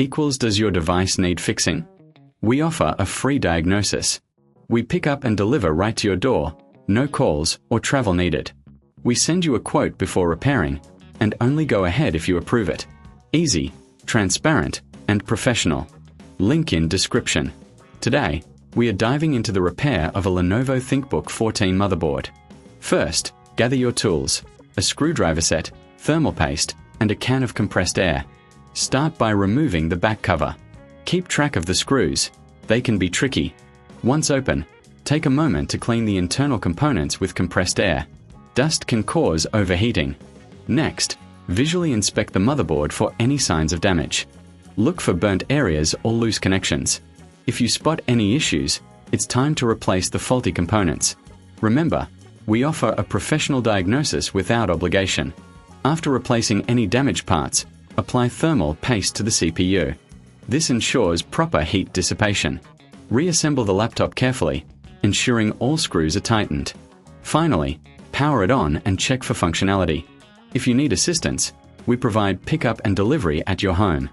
equals does your device need fixing? We offer a free diagnosis. We pick up and deliver right to your door, no calls or travel needed. We send you a quote before repairing, and only go ahead if you approve it. Easy, transparent, and professional. Link in description. Today, we are diving into the repair of a Lenovo ThinkBook 14 motherboard. First, gather your tools, a screwdriver set, thermal paste, and a can of compressed air. Start by removing the back cover. Keep track of the screws. They can be tricky. Once open, take a moment to clean the internal components with compressed air. Dust can cause overheating. Next, visually inspect the motherboard for any signs of damage. Look for burnt areas or loose connections. If you spot any issues, it's time to replace the faulty components. Remember, we offer a professional diagnosis without obligation. After replacing any damaged parts, apply thermal paste to the CPU. This ensures proper heat dissipation. Reassemble the laptop carefully, ensuring all screws are tightened. Finally, power it on and check for functionality. If you need assistance, we provide pickup and delivery at your home.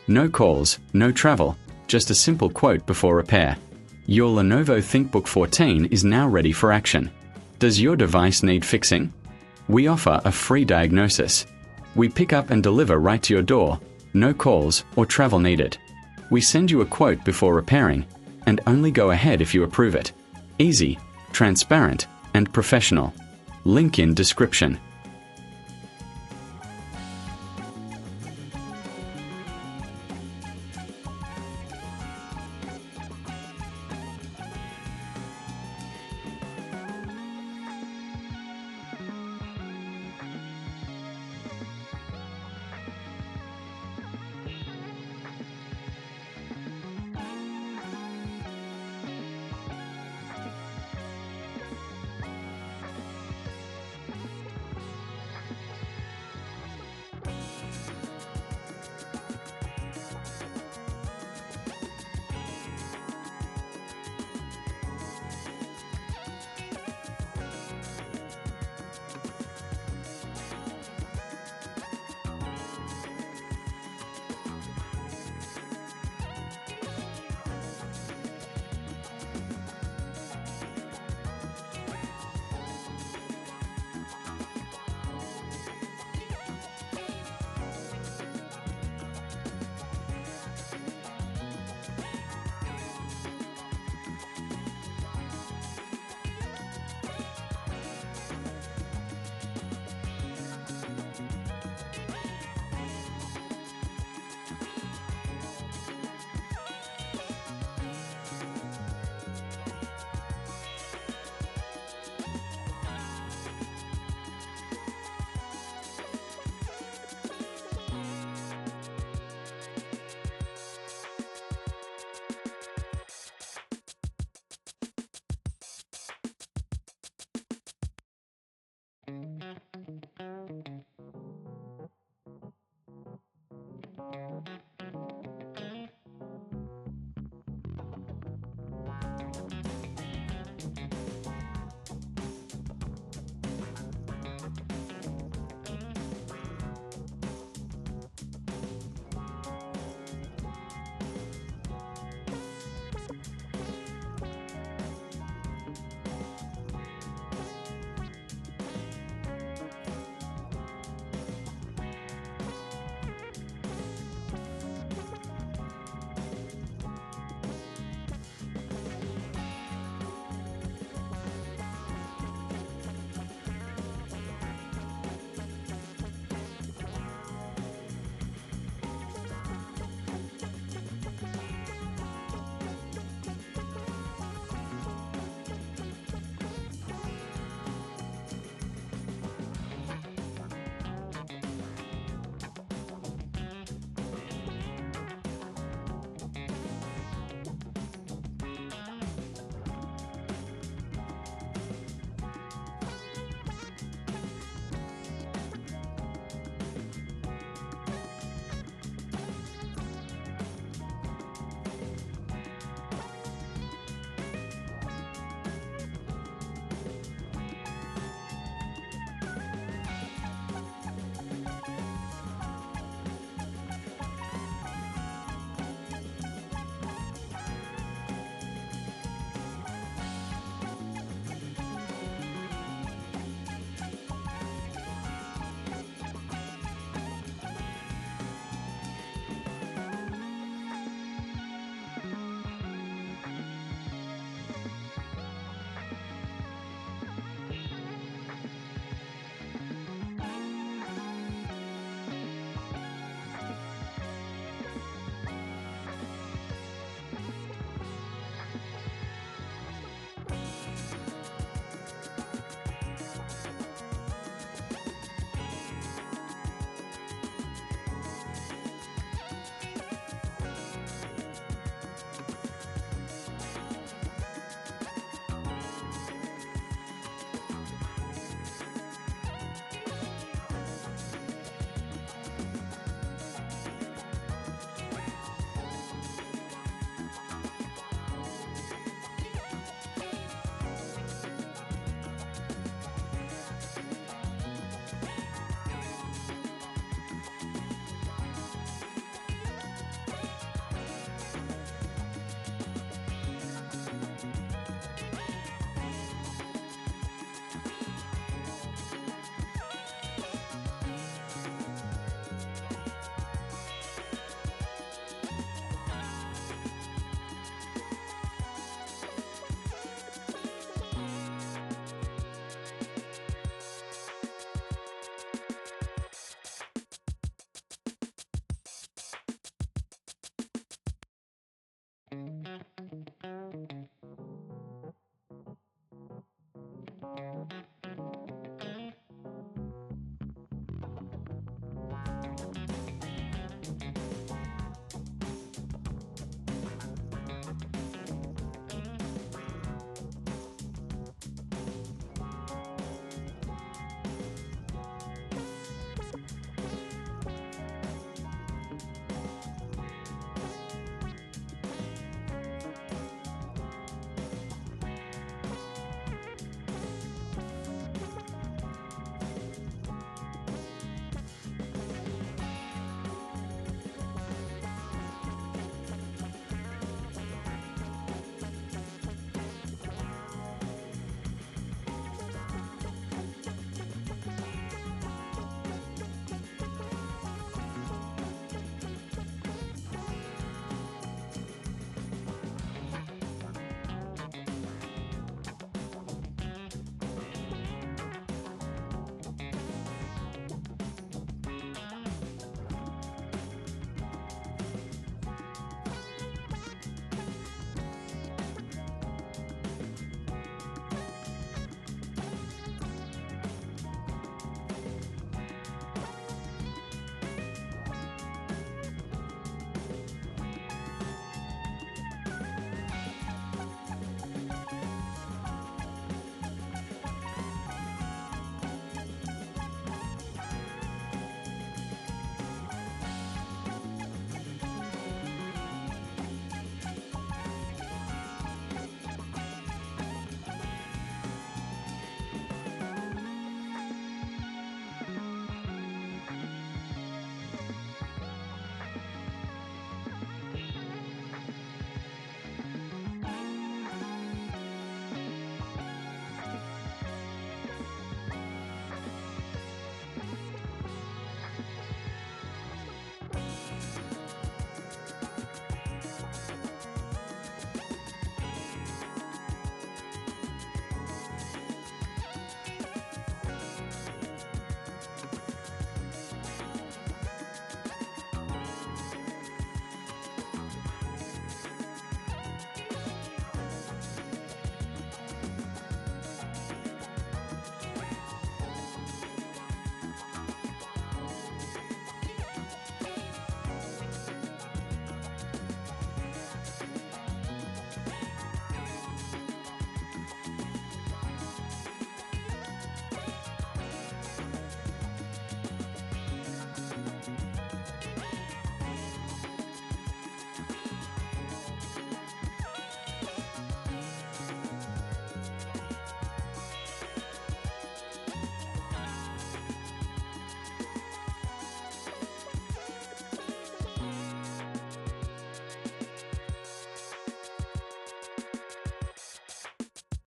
No calls, no travel, just a simple quote before repair. Your Lenovo ThinkBook 14 is now ready for action. Does your device need fixing? We offer a free diagnosis. We pick up and deliver right to your door, no calls or travel needed. We send you a quote before repairing, and only go ahead if you approve it. Easy, transparent, and professional. Link in description.